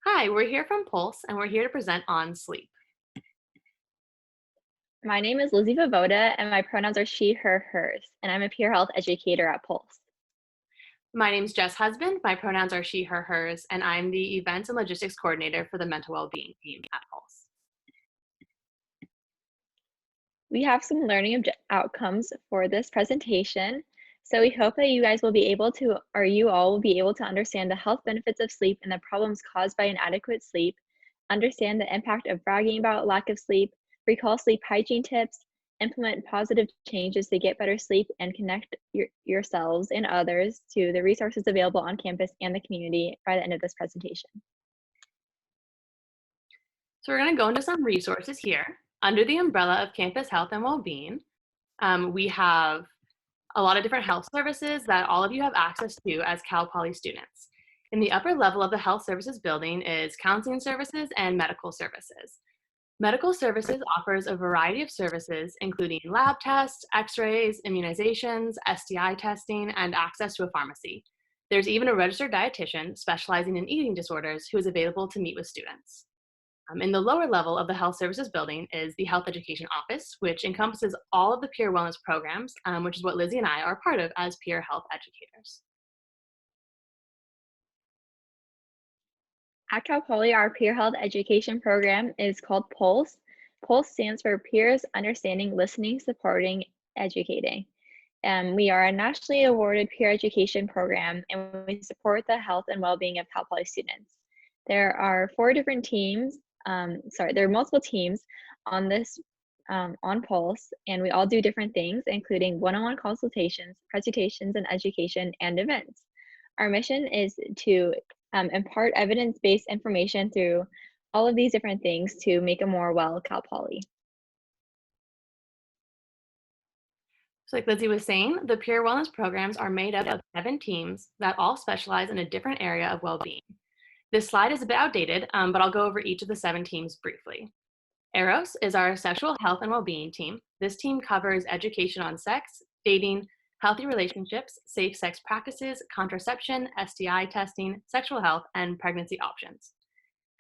Hi, we're here from Pulse and we're here to present on sleep. My name is Lizzie Vovoda, and my pronouns are she, her, hers, and I'm a peer health educator at Pulse. My name's Jess Husband, my pronouns are she, her, hers, and I'm the events and logistics coordinator for the Mental Wellbeing Team at Pulse. We have some learning outcomes for this presentation, so we hope that you guys will be able to, or you all will be able to understand the health benefits of sleep and the problems caused by inadequate sleep, understand the impact of bragging about lack of sleep, recall sleep hygiene tips, implement positive changes to get better sleep, and connect yourselves and others to the resources available on campus and the community by the end of this presentation. So we're going to go into some resources here. Under the umbrella of campus health and well-being, we have a lot of different health services that all of you have access to as Cal Poly students. In the upper level of the health services building is counseling services and medical services. Medical services offers a variety of services, including lab tests, x-rays, immunizations, STI testing, and access to a pharmacy. There's even a registered dietitian specializing in eating disorders who is available to meet with students. In the lower level of the health services building is the health education office, which encompasses all of the peer wellness programs, which is what Lizzie and I are part of as peer health educators. At Cal Poly, our peer health education program is called Pulse. Pulse stands for Peers Understanding, Listening, Supporting, Educating. We are a nationally awarded peer education program, and we support the health and well-being of Cal Poly students. There are there are multiple teams on this on Pulse, and we all do different things, including one-on-one consultations, presentations, and education and events. Our mission is to impart evidence-based information through all of these different things to make a more well Cal Poly. So like Lizzie was saying, the peer wellness programs are made up of 7 teams that all specialize in a different area of well-being. This slide is a bit outdated, but I'll go over each of the 7 teams briefly. Eros is our sexual health and well-being team. This team covers education on sex, dating, healthy relationships, safe sex practices, contraception, STI testing, sexual health, and pregnancy options.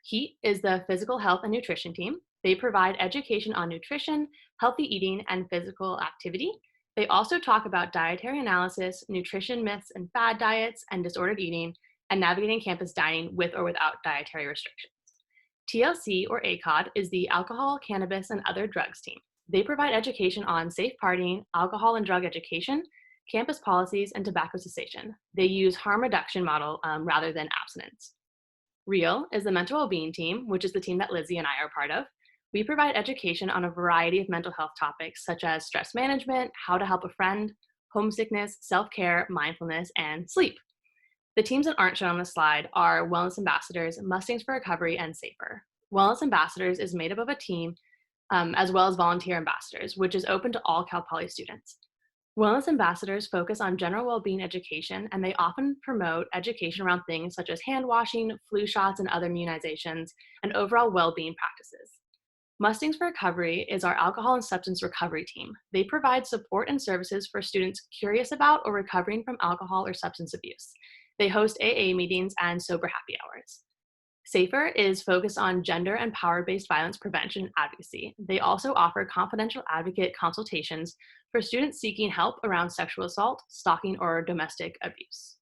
Heat is the physical health and nutrition team. They provide education on nutrition, healthy eating, and physical activity. They also talk about dietary analysis, nutrition myths and fad diets, and disordered eating, and navigating campus dining with or without dietary restrictions. TLC, or ACOD, is the alcohol, cannabis, and other drugs team. They provide education on safe partying, alcohol and drug education, campus policies, and tobacco cessation. They use harm reduction model rather than abstinence. REAL is the mental well-being team, which is the team that Lizzie and I are part of. We provide education on a variety of mental health topics such as stress management, how to help a friend, homesickness, self-care, mindfulness, and sleep. The teams that aren't shown on the slide are Wellness Ambassadors, Mustangs for Recovery, and Safer. Wellness Ambassadors is made up of a team as well as volunteer ambassadors, which is open to all Cal Poly students. Wellness ambassadors focus on general well-being education, and they often promote education around things such as hand washing, flu shots, and other immunizations, and overall well-being practices. Mustangs for Recovery is our alcohol and substance recovery team. They provide support and services for students curious about or recovering from alcohol or substance abuse. They host AA meetings and sober happy hours. Safer is focused on gender and power-based violence prevention and advocacy. They also offer confidential advocate consultations for students seeking help around sexual assault, stalking, or domestic abuse.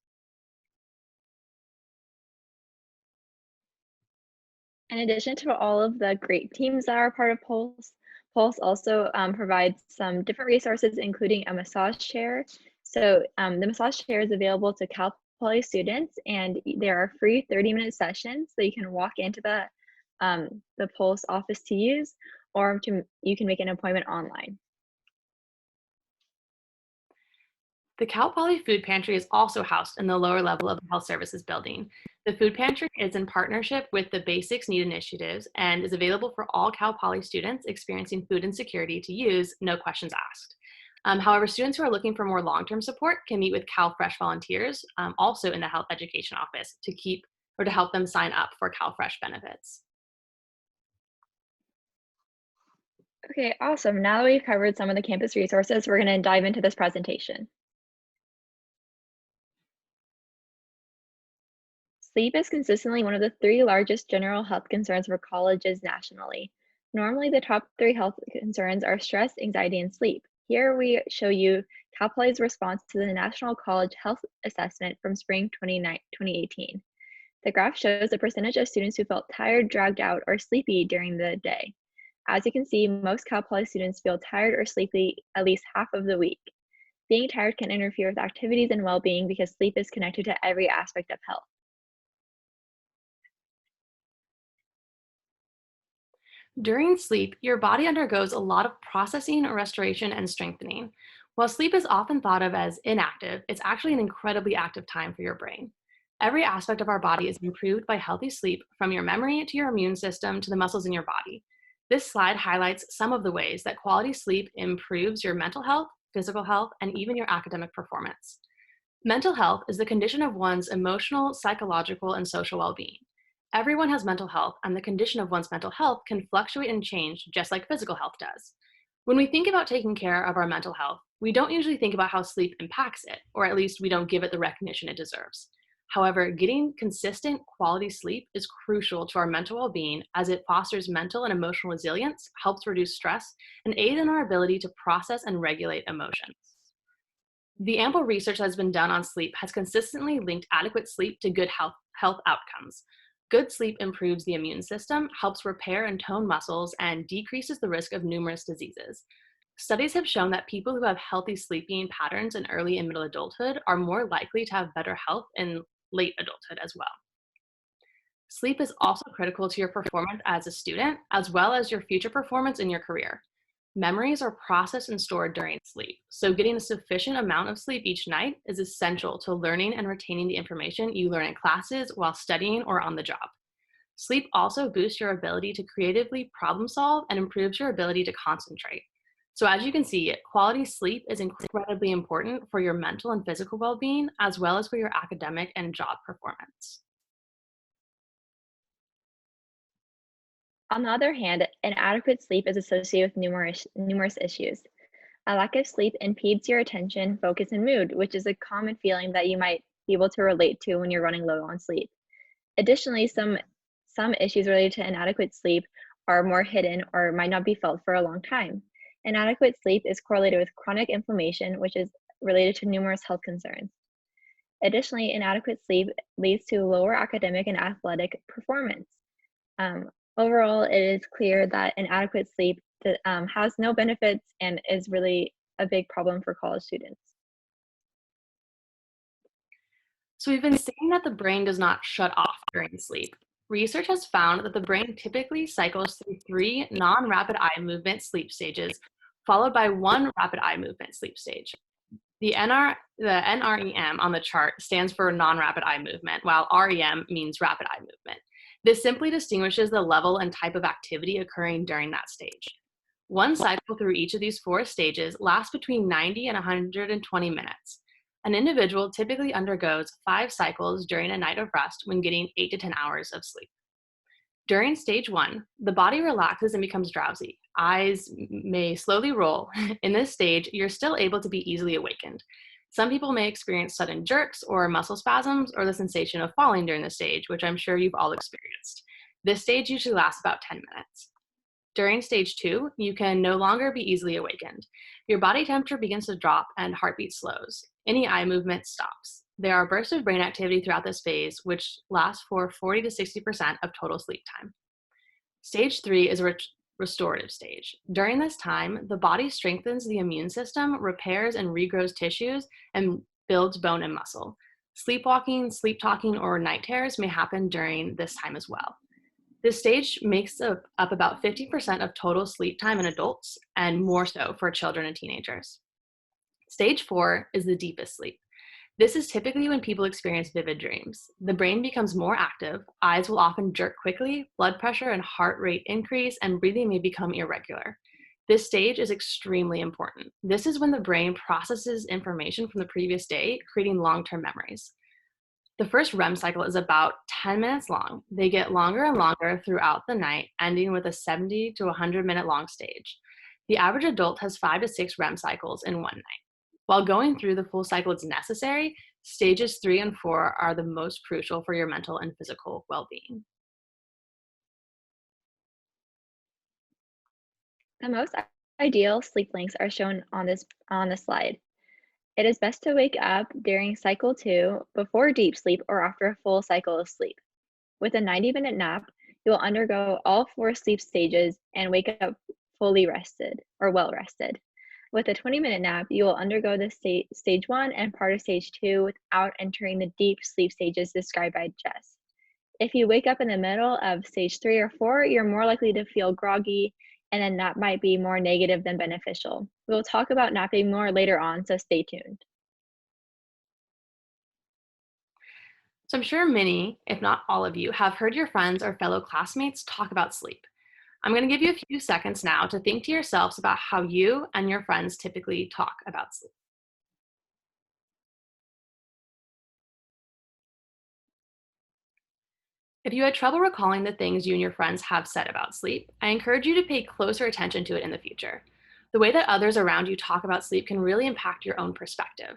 In addition to all of the great teams that are part of Pulse, Pulse also provides some different resources, including a massage chair. So the massage chair is available to Cal Poly students, and there are free 30-minute sessions, so you can walk into the Pulse office to use, or you can make an appointment online. The Cal Poly Food Pantry is also housed in the lower level of the Health Services building. The food pantry is in partnership with the Basics Need initiatives and is available for all Cal Poly students experiencing food insecurity to use, no questions asked. However, students who are looking for more long-term support can meet with Cal Fresh volunteers, also in the health education office, to help them sign up for Cal Fresh benefits. Okay, awesome. Now that we've covered some of the campus resources, we're going to dive into this presentation. Sleep is consistently one of the three largest general health concerns for colleges nationally. Normally, the top three health concerns are stress, anxiety, and sleep. Here we show you Cal Poly's response to the National College Health Assessment from spring 2018. The graph shows the percentage of students who felt tired, dragged out, or sleepy during the day. As you can see, most Cal Poly students feel tired or sleepy at least half of the week. Being tired can interfere with activities and well-being because sleep is connected to every aspect of health. During sleep, your body undergoes a lot of processing, restoration, and strengthening. While sleep is often thought of as inactive, it's actually an incredibly active time for your brain. Every aspect of our body is improved by healthy sleep, from your memory to your immune system to the muscles in your body. This slide highlights some of the ways that quality sleep improves your mental health, physical health, and even your academic performance. Mental health is the condition of one's emotional, psychological, and social well being. Everyone has mental health, and the condition of one's mental health can fluctuate and change just like physical health does. When we think about taking care of our mental health, we don't usually think about how sleep impacts it, or at least we don't give it the recognition it deserves. However, getting consistent quality sleep is crucial to our mental well being as it fosters mental and emotional resilience, helps reduce stress, and aids in our ability to process and regulate emotions. The ample research that has been done on sleep has consistently linked adequate sleep to good health outcomes. Good sleep improves the immune system, helps repair and tone muscles, and decreases the risk of numerous diseases. Studies have shown that people who have healthy sleeping patterns in early and middle adulthood are more likely to have better health in late adulthood as well. Sleep is also critical to your performance as a student, as well as your future performance in your career. Memories are processed and stored during sleep, so getting a sufficient amount of sleep each night is essential to learning and retaining the information you learn in classes while studying or on the job. Sleep also boosts your ability to creatively problem solve and improves your ability to concentrate. So, as you can see, quality sleep is incredibly important for your mental and physical well being, as well as for your academic and job performance. On the other hand, inadequate sleep is associated with numerous issues. A lack of sleep impedes your attention, focus, and mood, which is a common feeling that you might be able to relate to when you're running low on sleep. Additionally, some issues related to inadequate sleep are more hidden or might not be felt for a long time. Inadequate sleep is correlated with chronic inflammation, which is related to numerous health concerns. Additionally, inadequate sleep leads to lower academic and athletic performance. Overall, it is clear that inadequate sleep has no benefits and is really a big problem for college students. So, we've been saying that the brain does not shut off during sleep. Research has found that the brain typically cycles through three non rapid eye movement sleep stages, followed by one rapid eye movement sleep stage. The NREM on the chart stands for non-rapid eye movement, while REM means rapid eye movement. This simply distinguishes the level and type of activity occurring during that stage. One cycle through each of these four stages lasts between 90 and 120 minutes. An individual typically undergoes 5 cycles during a night of rest when getting 8 to 10 hours of sleep. During stage one, the body relaxes and becomes drowsy. Eyes may slowly roll. In this stage, you're still able to be easily awakened. Some people may experience sudden jerks or muscle spasms or the sensation of falling during the stage, which I'm sure you've all experienced. This stage usually lasts about 10 minutes. During stage two, you can no longer be easily awakened. Your body temperature begins to drop and heartbeat slows. Any eye movement stops. There are bursts of brain activity throughout this phase, which lasts for 40 to 60% of total sleep time. Stage three is a restorative stage. During this time, the body strengthens the immune system, repairs and regrows tissues, and builds bone and muscle. Sleepwalking, sleep talking, or night terrors may happen during this time as well. This stage makes up about 50% of total sleep time in adults and more so for children and teenagers. Stage four is the deepest sleep. This is typically when people experience vivid dreams. The brain becomes more active, eyes will often jerk quickly, blood pressure and heart rate increase, and breathing may become irregular. This stage is extremely important. This is when the brain processes information from the previous day, creating long-term memories. The first REM cycle is about 10 minutes long. They get longer and longer throughout the night, ending with a 70 to 100-minute long stage. The average adult has 5 to 6 REM cycles in one night. While going through the full cycle is necessary, Stages 3 and 4 are the most crucial for your mental and physical well-being. The most ideal sleep lengths are shown on the slide. It is best to wake up during cycle 2, before deep sleep, or after a full cycle of sleep. With a 90-minute nap, you will undergo all 4 sleep stages and wake up fully rested or well rested. With a 20-minute nap, you will undergo the stage 1 and part of stage 2 without entering the deep sleep stages described by Jess. If you wake up in the middle of stage 3 or 4, you're more likely to feel groggy, and a nap might be more negative than beneficial. We'll talk about napping more later on, so stay tuned. So I'm sure many, if not all of you, have heard your friends or fellow classmates talk about sleep. I'm going to give you a few seconds now to think to yourselves about how you and your friends typically talk about sleep. If you had trouble recalling the things you and your friends have said about sleep, I encourage you to pay closer attention to it in the future. The way that others around you talk about sleep can really impact your own perspective.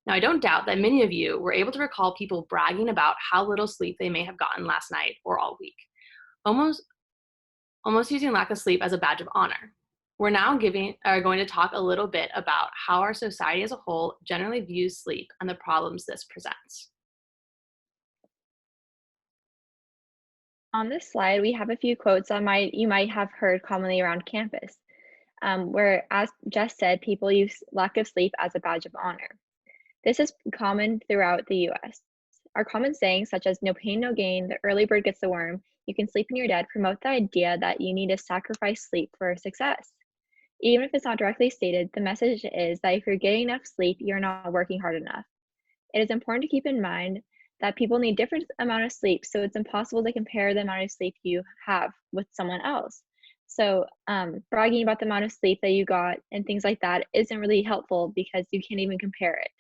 Now, I don't doubt that many of you were able to recall people bragging about how little sleep they may have gotten last night or all week, almost, almost using lack of sleep as a badge of honor. We're now going to talk a little bit about how our society as a whole generally views sleep and the problems this presents. On this slide, we have a few quotes that you might have heard commonly around campus, where, as Jess said, people use lack of sleep as a badge of honor. This is common throughout the US. Our common sayings, such as no pain, no gain, the early bird gets the worm, you can sleep in your dead, promote the idea that you need to sacrifice sleep for success. Even if it's not directly stated, the message is that if you're getting enough sleep, you're not working hard enough. It is important to keep in mind that people need different amount of sleep, so it's impossible to compare the amount of sleep you have with someone else. So bragging about the amount of sleep that you got and things like that isn't really helpful because you can't even compare it.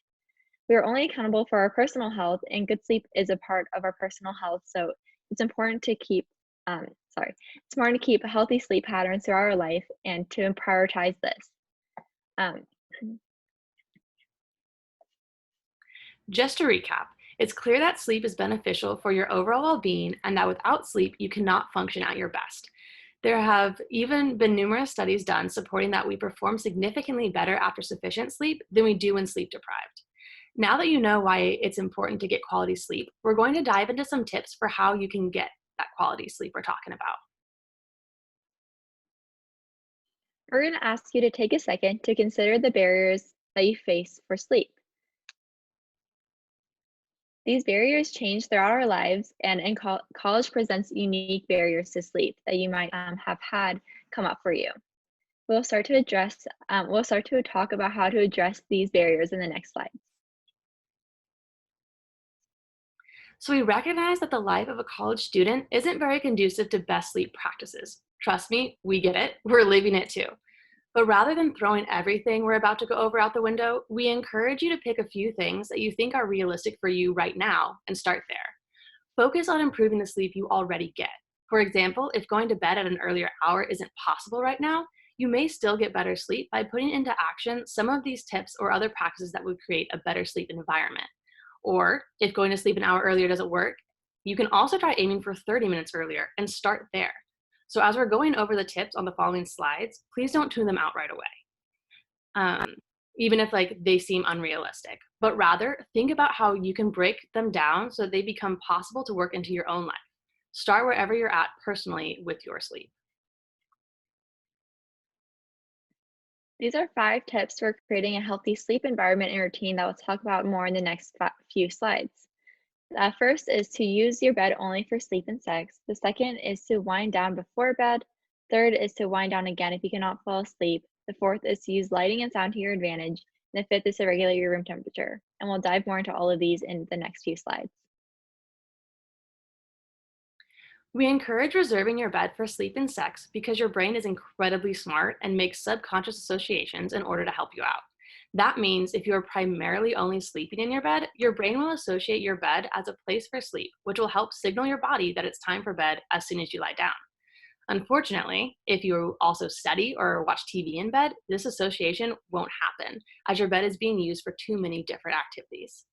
We are only accountable for our personal health, and good sleep is a part of our personal health. So it's important to keep, it's important to keep healthy sleep patterns throughout our life and to prioritize this. Um, Just to recap, it's clear that sleep is beneficial for your overall well-being and that without sleep, you cannot function at your best. There have even been numerous studies done supporting that we perform significantly better after sufficient sleep than we do when sleep deprived. Now that you know why it's important to get quality sleep, we're going to dive into some tips for how you can get that quality sleep we're talking about. we're going to ask you to take a second to consider the barriers that you face for sleep. These barriers change throughout our lives, and college presents unique barriers to sleep that you might have had come up for you. We'll start to talk about how to address these barriers in the next slide. So we recognize that the life of a college student isn't very conducive to best sleep practices. Trust me, we get it. We're living it too. But rather than throwing everything we're about to go over out the window, we encourage you to pick a few things that you think are realistic for you right now and start there. Focus on improving the sleep you already get. For example, if going to bed at an earlier hour isn't possible right now, you may still get better sleep by putting into action some of these tips or other practices that would create a better sleep environment. Or if going to sleep an hour earlier doesn't work, you can also try aiming for 30 minutes earlier and start there. So as we're going over the tips on the following slides, please don't tune them out right away, um, even if they seem unrealistic. But rather, think about how you can break them down so that they become possible to work into your own life. Start wherever you're at personally with your sleep. These are 5 tips for creating a healthy sleep environment and routine that we'll talk about more in the next few slides. First is to use your bed only for sleep and sex. The second is to wind down before bed. Third is to wind down again if you cannot fall asleep. The fourth is to use lighting and sound to your advantage. And the fifth is to regulate your room temperature. And we'll dive more into all of these in the next few slides. We encourage reserving your bed for sleep and sex because your brain is incredibly smart and makes subconscious associations in order to help you out. That means if you're primarily only sleeping in your bed, your brain will associate your bed as a place for sleep, which will help signal your body that it's time for bed as soon as you lie down. Unfortunately, if you also study or watch TV in bed, this association won't happen as your bed is being used for too many different activities.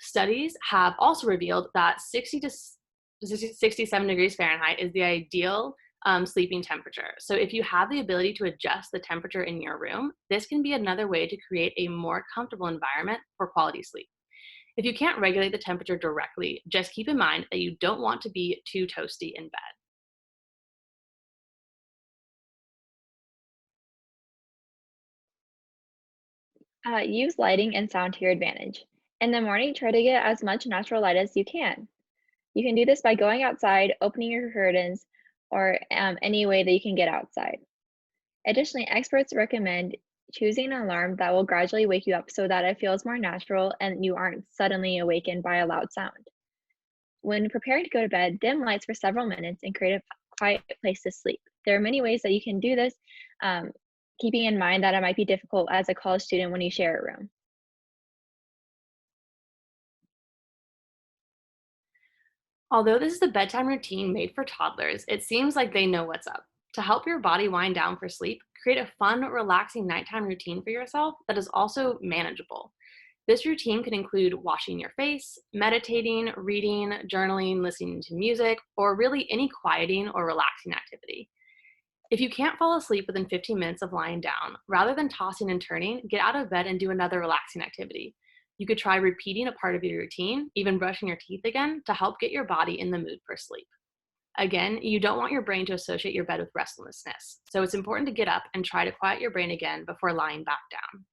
Studies have also revealed that 67 degrees Fahrenheit is the ideal sleeping temperature. So, if you have the ability to adjust the temperature in your room, this can be another way to create a more comfortable environment for quality sleep. If you can't regulate the temperature directly, just keep in mind that you don't want to be too toasty in bed. Use lighting and sound to your advantage. In the morning, try to get as much natural light as you can. You can do this by going outside, opening your curtains, or any way that you can get outside. Additionally, experts recommend choosing an alarm that will gradually wake you up so that it feels more natural and you aren't suddenly awakened by a loud sound. When preparing to go to bed, dim lights for several minutes and create a quiet place to sleep. There are many ways that you can do this, um, keeping in mind that it might be difficult as a college student when you share a room. Although this is a bedtime routine made for toddlers, it seems like they know what's up. To help your body wind down for sleep, create a fun, relaxing nighttime routine for yourself that is also manageable. This routine could include washing your face, meditating, reading, journaling, listening to music, or really any quieting or relaxing activity. If you can't fall asleep within 15 minutes of lying down, rather than tossing and turning, get out of bed and do another relaxing activity. You could try repeating a part of your routine, even brushing your teeth again, to help get your body in the mood for sleep. Again, you don't want your brain to associate your bed with restlessness, so it's important to get up and try to quiet your brain again before lying back down.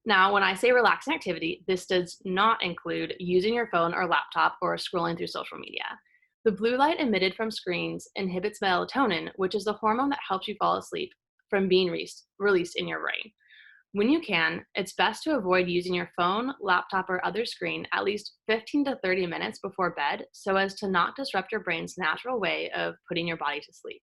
Now, when I say relaxing activity, this does not include using your phone or laptop or scrolling through social media. The blue light emitted from screens inhibits melatonin, which is the hormone that helps you fall asleep, from being released in your brain. When you can, it's best to avoid using your phone, laptop, or other screen at least 15 to 30 minutes before bed so as to not disrupt your brain's natural way of putting your body to sleep.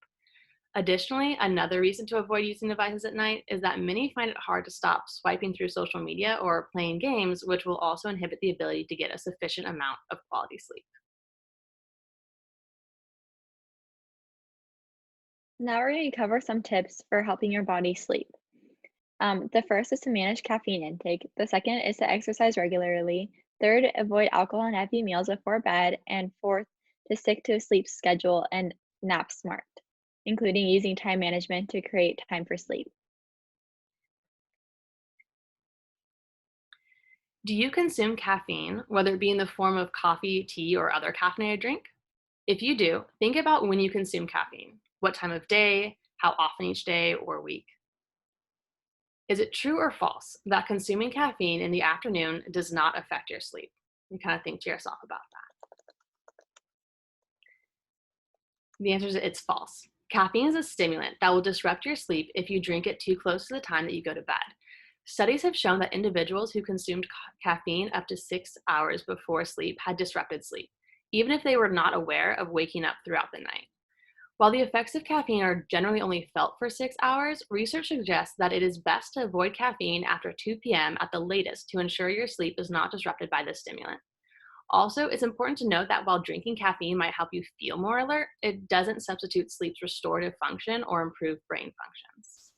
Additionally, another reason to avoid using devices at night is that many find it hard to stop swiping through social media or playing games, which will also inhibit the ability to get a sufficient amount of quality sleep. Now we're going to cover some tips for helping your body sleep. The first is to manage caffeine intake. The second is to exercise regularly. Third, avoid alcohol and heavy meals before bed. And fourth, to stick to a sleep schedule and nap smart, including using time management to create time for sleep. Do you consume caffeine, whether it be in the form of coffee, tea, or other caffeinated drink? If you do, think about when you consume caffeine. What time of day, how often each day or week? Is it true or false that consuming caffeine in the afternoon does not affect your sleep? You kind of think to yourself about that. The answer is it's false. Caffeine is a stimulant that will disrupt your sleep if you drink it too close to the time that you go to bed. Studies have shown that individuals who consumed caffeine up to 6 hours before sleep had disrupted sleep, even if they were not aware of waking up throughout the night. While the effects of caffeine are generally only felt for 6 hours, research suggests that it is best to avoid caffeine after 2 p.m. at the latest to ensure your sleep is not disrupted by this stimulant. Also, it's important to note that while drinking caffeine might help you feel more alert, it doesn't substitute sleep's restorative function or improve brain functions.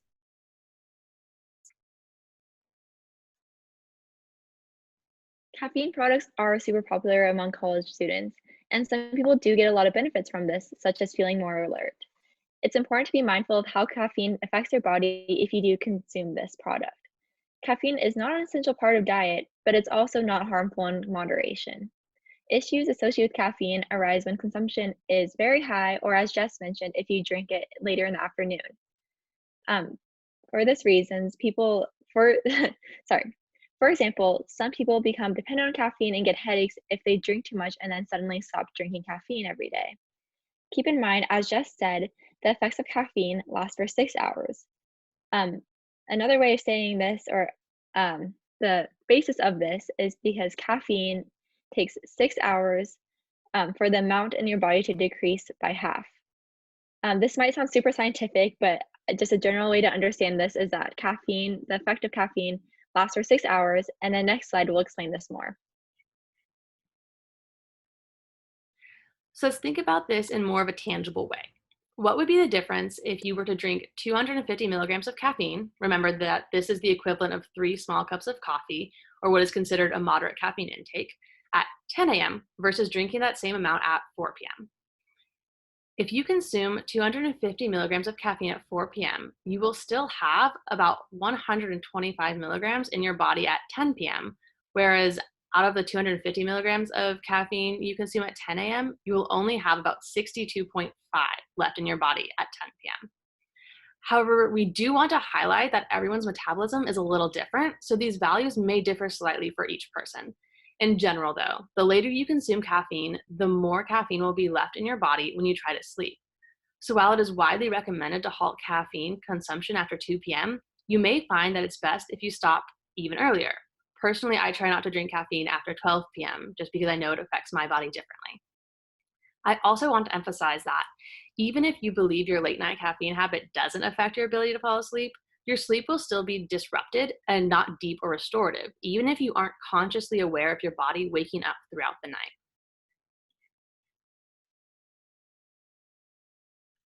Caffeine products are super popular among college students, and some people do get a lot of benefits from this, such as feeling more alert. It's important to be mindful of how caffeine affects your body if you do consume this product. Caffeine is not an essential part of diet, but it's also not harmful in moderation. Issues associated with caffeine arise when consumption is very high, or as Jess mentioned, if you drink it later in the afternoon. Um, for this reasons, people for sorry. For example, some people become dependent on caffeine and get headaches if they drink too much and then suddenly stop drinking caffeine every day. Keep in mind, as Jess said, the effects of caffeine last for 6 hours. Um, Another way of saying this, or the basis of this, is because caffeine takes 6 hours for the amount in your body to decrease by half. This might sound super scientific, but just a general way to understand this is that caffeine, the effect of caffeine, lasts for 6 hours, and the next slide will explain this more. So let's think about this in more of a tangible way. What would be the difference if you were to drink 250 milligrams of caffeine? Remember that this is the equivalent of 3 small cups of coffee, or what is considered a moderate caffeine intake, at 10 a.m. versus drinking that same amount at 4 p.m. If you consume 250 milligrams of caffeine at 4 p.m., you will still have about 125 milligrams in your body at 10 p.m., whereas out of the 250 milligrams of caffeine you consume at 10 a.m., you will only have about 62.5 left in your body at 10 p.m. However, we do want to highlight that everyone's metabolism is a little different, so these values may differ slightly for each person. In general, though, the later you consume caffeine, the more caffeine will be left in your body when you try to sleep. So while it is widely recommended to halt caffeine consumption after 2 p.m., you may find that it's best if you stop even earlier. Personally, I try not to drink caffeine after 12 p.m. just because I know it affects my body differently. I also want to emphasize that even if you believe your late night caffeine habit doesn't affect your ability to fall asleep, your sleep will still be disrupted and not deep or restorative, even if you aren't consciously aware of your body waking up throughout the night.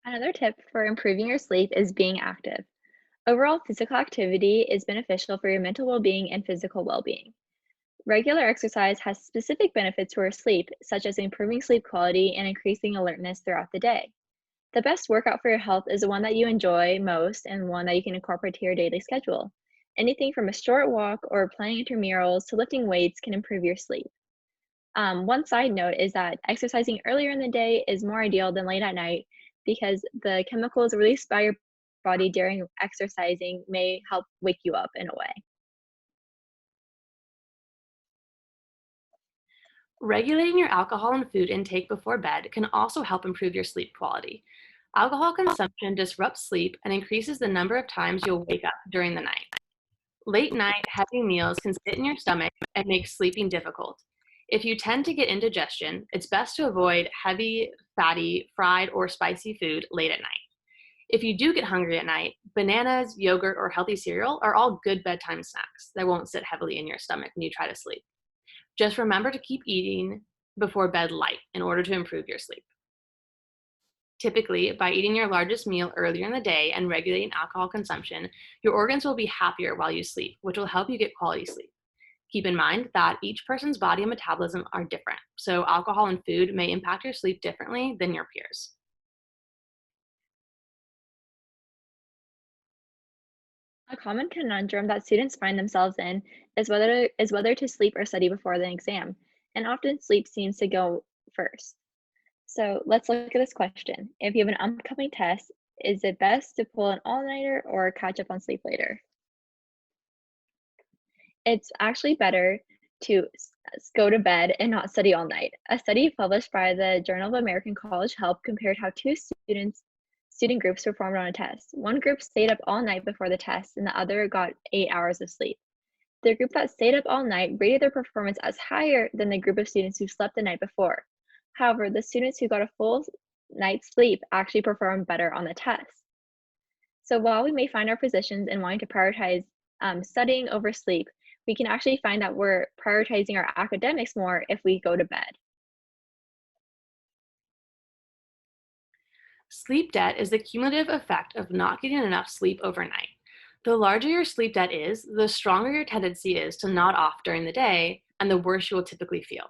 Another tip for improving your sleep is being active. Overall, physical activity is beneficial for your mental well being and physical well being. Regular exercise has specific benefits for sleep, such as improving sleep quality and increasing alertness throughout the day. The best workout for your health is the one that you enjoy most and one that you can incorporate to your daily schedule. Anything from a short walk or playing intramurals to lifting weights can improve your sleep. One side note is that exercising earlier in the day is more ideal than late at night because the chemicals released by your body during exercising may help wake you up in a way. Regulating your alcohol and food intake before bed can also help improve your sleep quality. Alcohol consumption disrupts sleep and increases the number of times you'll wake up during the night. Late night, heavy meals can sit in your stomach and make sleeping difficult. If you tend to get indigestion, it's best to avoid heavy, fatty, fried, or spicy food late at night. If you do get hungry at night, bananas, yogurt, or healthy cereal are all good bedtime snacks that won't sit heavily in your stomach when you try to sleep. Just remember to keep eating before bed light in order to improve your sleep. Typically, by eating your largest meal earlier in the day and regulating alcohol consumption, your organs will be happier while you sleep, which will help you get quality sleep. Keep in mind that each person's body and metabolism are different, so alcohol and food may impact your sleep differently than your peers. A common conundrum that students find themselves in is whether to sleep or study before the exam, and often sleep seems to go first. So let's look at this question. If you have an upcoming test, is it best to pull an all-nighter or catch up on sleep later? It's actually better to go to bed and not study all night. A study published by the Journal of American College Health compared how student groups performed on a test. One group stayed up all night before the test, and the other got 8 hours of sleep. The group that stayed up all night rated their performance as higher than the group of students who slept the night before. However, the students who got a full night's sleep actually performed better on the test. So while we may find our positions in wanting to prioritize studying over sleep, we can actually find that we're prioritizing our academics more if we go to bed. Sleep debt is the cumulative effect of not getting enough sleep overnight. The larger your sleep debt is, the stronger your tendency is to nod off during the day, and the worse you will typically feel.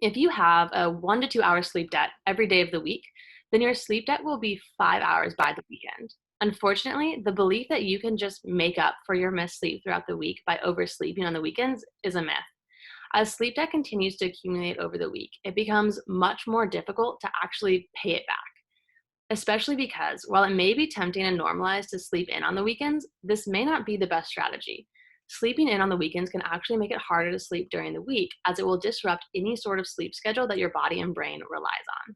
If you have a 1 to 2 hour sleep debt every day of the week, then your sleep debt will be 5 hours by the weekend. Unfortunately, the belief that you can just make up for your missed sleep throughout the week by oversleeping on the weekends is a myth. As sleep debt continues to accumulate over the week, it becomes much more difficult to actually pay it back, especially because while it may be tempting and normalized to sleep in on the weekends, this may not be the best strategy. Sleeping in on the weekends can actually make it harder to sleep during the week, as it will disrupt any sort of sleep schedule that your body and brain relies on.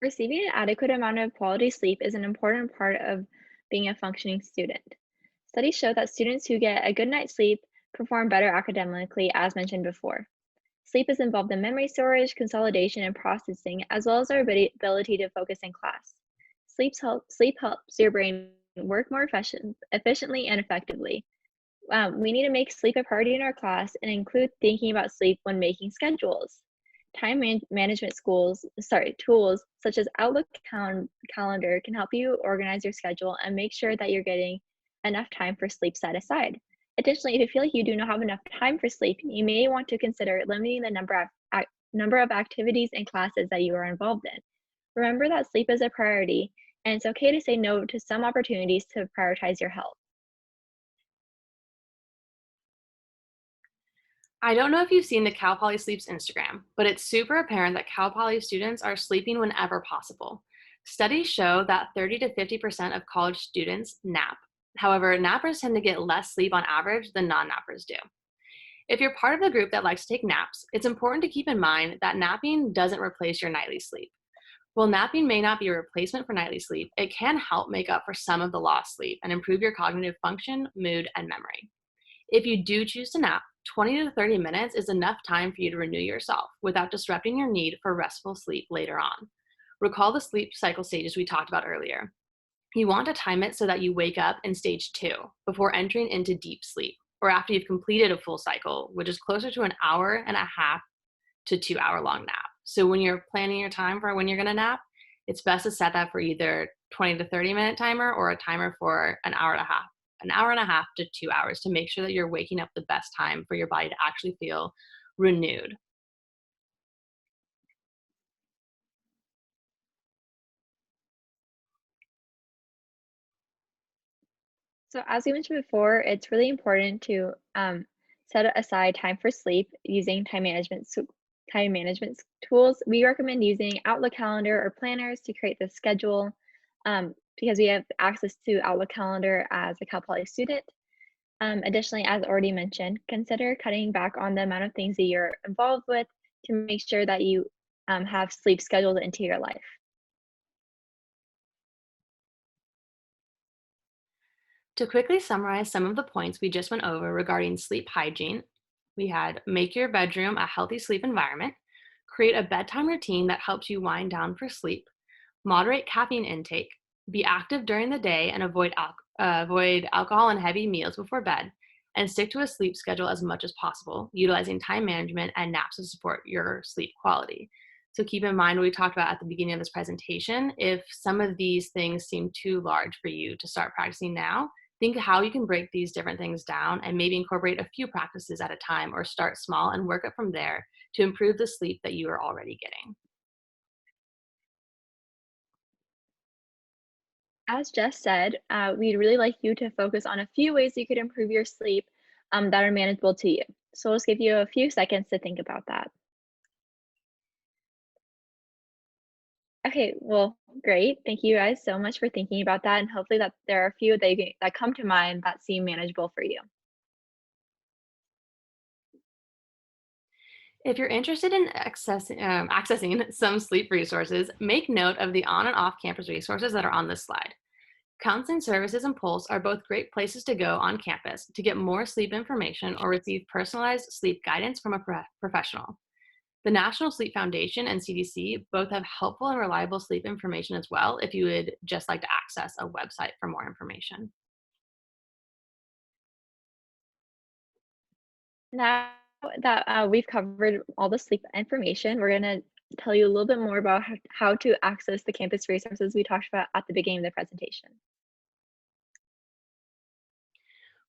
Receiving an adequate amount of quality sleep is an important part of being a functioning student. Studies show that students who get a good night's sleep perform better academically, as mentioned before. Sleep is involved in memory storage, consolidation, and processing, as well as our ability to focus in class. Sleep helps your brain work more efficiently and effectively. We need to make sleep a priority in our class and include thinking about sleep when making schedules. Management tools such as Calendar can help you organize your schedule and make sure that you're getting enough time for sleep set aside. Additionally, if you feel like you do not have enough time for sleep, you may want to consider limiting the number of activities and classes that you are involved in. Remember that sleep is a priority, and it's okay to say no to some opportunities to prioritize your health. I don't know if you've seen the Cal Poly Sleeps Instagram, but it's super apparent that Cal Poly students are sleeping whenever possible. Studies show that 30 to 50% of college students nap. However, nappers tend to get less sleep on average than non nappers do. If you're part of the group that likes to take naps, it's important to keep in mind that napping doesn't replace your nightly sleep. While napping may not be a replacement for nightly sleep, it can help make up for some of the lost sleep and improve your cognitive function, mood, and memory. If you do choose to nap, 20 to 30 minutes is enough time for you to renew yourself without disrupting your need for restful sleep later on. Recall the sleep cycle stages we talked about earlier. You want to time it so that you wake up in stage 2 before entering into deep sleep, or after you've completed a full cycle, which is closer to an hour and a half to 2 hour long nap. So when you're planning your time for when you're going to nap, it's best to set that for either 20 to 30 minute timer or a timer for an hour and a half to 2 hours to make sure that you're waking up the best time for your body to actually feel renewed. So as we mentioned before, it's really important to set aside time for sleep using time management tools. We recommend using Outlook calendar or planners to create the schedule because we have access to Outlook calendar as a Cal Poly student. Additionally, as already mentioned, consider cutting back on the amount of things that you're involved with to make sure that you have sleep scheduled into your life. To quickly summarize some of the points we just went over regarding sleep hygiene, we had make your bedroom a healthy sleep environment, create a bedtime routine that helps you wind down for sleep, moderate caffeine intake, be active during the day and avoid alcohol and heavy meals before bed, and stick to a sleep schedule as much as possible, utilizing time management and naps to support your sleep quality. So keep in mind what we talked about at the beginning of this presentation. If some of these things seem too large for you to start practicing now, think how you can break these different things down and maybe incorporate a few practices at a time or start small and work up from there to improve the sleep that you are already getting. As Jess said, we'd really like you to focus on a few ways you could improve your sleep that are manageable to you. So we'll just give you a few seconds to think about that. Okay, well, great. Thank you guys so much for thinking about that, and hopefully that there are a few that come to mind that seem manageable for you. If you're interested in accessing some sleep resources, make note of the on and off campus resources that are on this slide. Counseling Services and Pulse are both great places to go on campus to get more sleep information or receive personalized sleep guidance from a professional. The National Sleep Foundation and CDC both have helpful and reliable sleep information as well if you would just like to access a website for more information. Now that we've covered all the sleep information, we're going to tell you a little bit more about how to access the campus resources we talked about at the beginning of the presentation.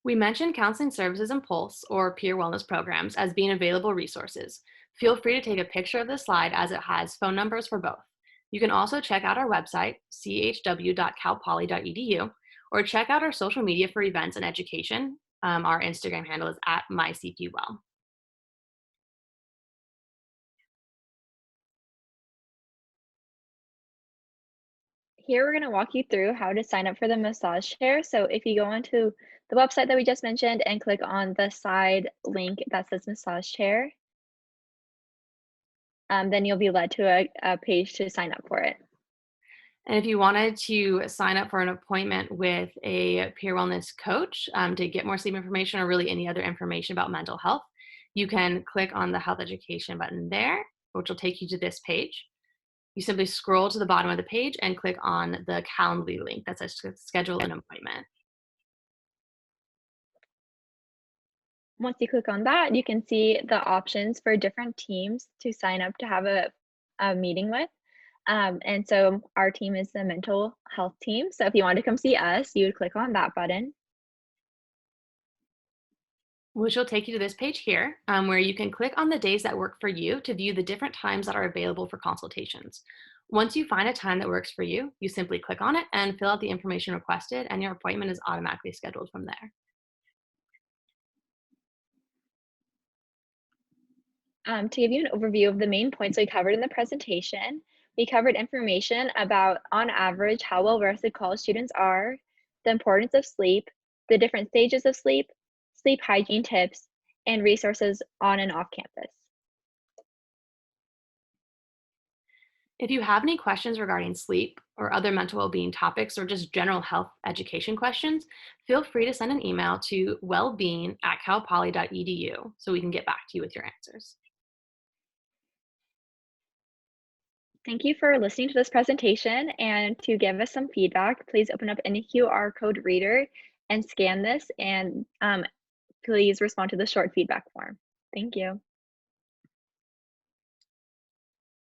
We mentioned Counseling Services and Pulse, or peer wellness programs, as being available resources. Feel free to take a picture of this slide as it has phone numbers for both. You can also check out our website, chw.calpoly.edu, or check out our social media for events and education. Our Instagram handle is at mycpwell. Here we're going to walk you through how to sign up for the massage chair. So if you go onto the website that we just mentioned and click on the side link that says massage chair, then you'll be led to a page to sign up for it. And if you wanted to sign up for an appointment with a peer wellness coach to get more sleep information or really any other information about mental health, you can click on the health education button there, which will take you to this page. You simply scroll to the bottom of the page and click on the Calendly link that says to schedule an appointment. Once you click on that, you can see the options for different teams to sign up to have a meeting with. And so our team is the mental health team. So if you want to come see us, you would click on that button. Which will take you to this page here, where you can click on the days that work for you to view the different times that are available for consultations. Once you find a time that works for you, you simply click on it and fill out the information requested, and your appointment is automatically scheduled from there. To give you an overview of the main points we covered in the presentation, we covered information about, on average, how well rested college students are, the importance of sleep, the different stages of sleep, sleep hygiene tips, and resources on and off campus. If you have any questions regarding sleep or other mental well-being topics or just general health education questions, feel free to send an email to wellbeing@calpoly.edu so we can get back to you with your answers. Thank you for listening to this presentation, and to give us some feedback, please open up any QR code reader and scan this, and please respond to the short feedback form. Thank you.